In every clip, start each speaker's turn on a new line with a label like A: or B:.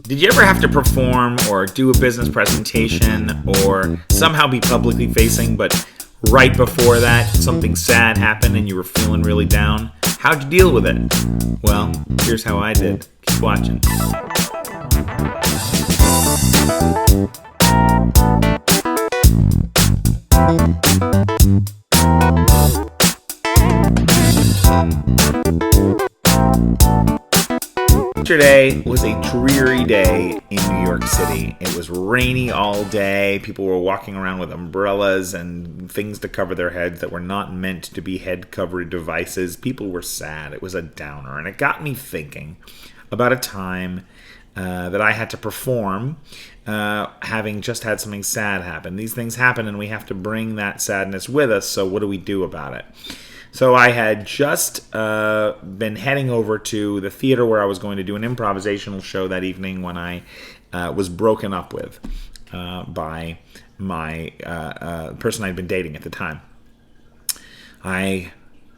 A: Did you ever have to perform or do a business presentation or somehow be publicly facing, but right before that something sad happened and you were feeling really down? How'd you deal with it? Well, here's how I did. Keep watching. Yesterday was a dreary day in New York City. It was rainy all day. People were walking around with umbrellas and things to cover their heads that were not meant to be head coverage devices. People were sad. It was a downer. And it got me thinking about a time that I had to perform, having just had something sad happen. These things happen and we have to bring that sadness with us. So what do we do about it? So I had just been heading over to the theater where I was going to do an improvisational show that evening when I was broken up with by my person I'd been dating at the time. I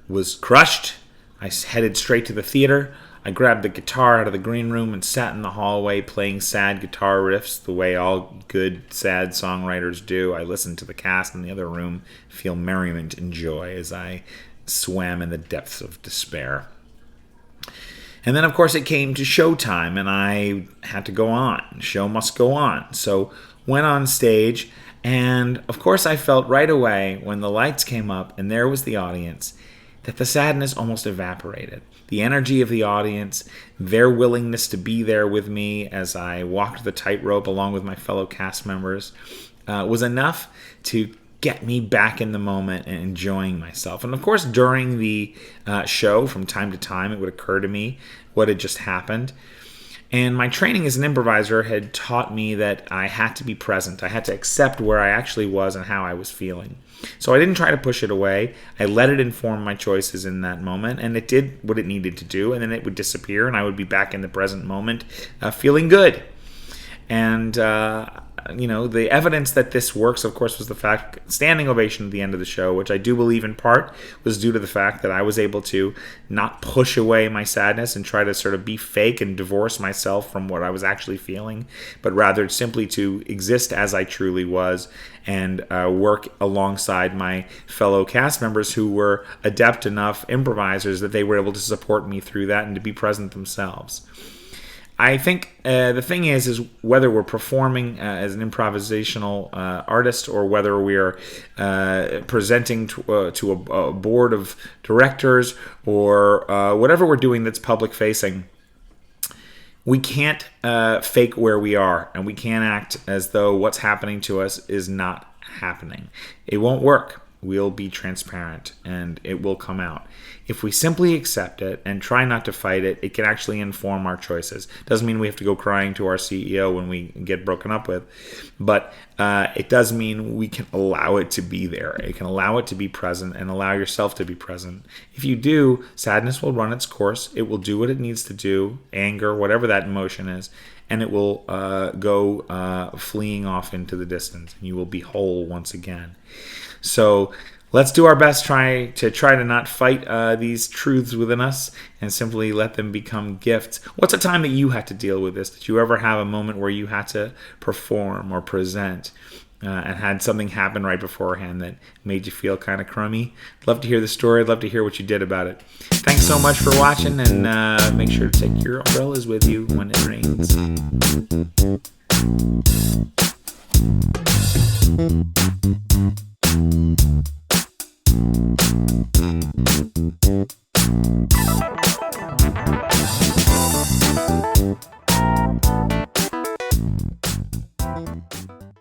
A: was crushed. I headed straight to the theater. I grabbed the guitar out of the green room and sat in the hallway playing sad guitar riffs the way all good sad songwriters do. I listened to the cast in the other room feel merriment and joy as I swam in the depths of despair. And then, of course, it came to showtime, and I had to go on. The show must go on. So went on stage, and, of course, I felt right away when the lights came up and there was the audience that the sadness almost evaporated. The energy of the audience, their willingness to be there with me as I walked the tightrope along with my fellow cast members was enough to get me back in the moment and enjoying myself. And of course, during the show, from time to time, it would occur to me what had just happened. And my training as an improviser had taught me that I had to be present. I had to accept where I actually was and how I was feeling. So I didn't try to push it away. I let it inform my choices in that moment, and it did what it needed to do, and then it would disappear, and I would be back in the present moment feeling good. And the evidence that this works, of course, was the fact, standing ovation at the end of the show, which I do believe in part was due to the fact that I was able to not push away my sadness and try to sort of be fake and divorce myself from what I was actually feeling, but rather simply to exist as I truly was and work alongside my fellow cast members who were adept enough improvisers that they were able to support me through that and to be present themselves. I think the thing is whether we're performing as an improvisational artist or whether we are presenting to a board of directors or whatever we're doing that's public facing, we can't fake where we are, and we can't act as though what's happening to us is not happening. It won't work. We'll be transparent and it will come out. If we simply accept it and try not to fight it, it can actually inform our choices. Doesn't mean we have to go crying to our CEO when we get broken up with, but it does mean we can allow it to be there. It can allow it to be present and allow yourself to be present. If you do, sadness will run its course. It will do what it needs to do, anger, whatever that emotion is, and it will go fleeing off into the distance, and you will be whole once again. So let's do our best try to not fight these truths within us and simply let them become gifts. What's a time that you had to deal with this? Did you ever have a moment where you had to perform or present and had something happen right beforehand that made you feel kind of crummy? I'd love to hear the story. I'd love to hear what you did about it. Thanks so much for watching, and make sure to take your umbrellas with you when it rains.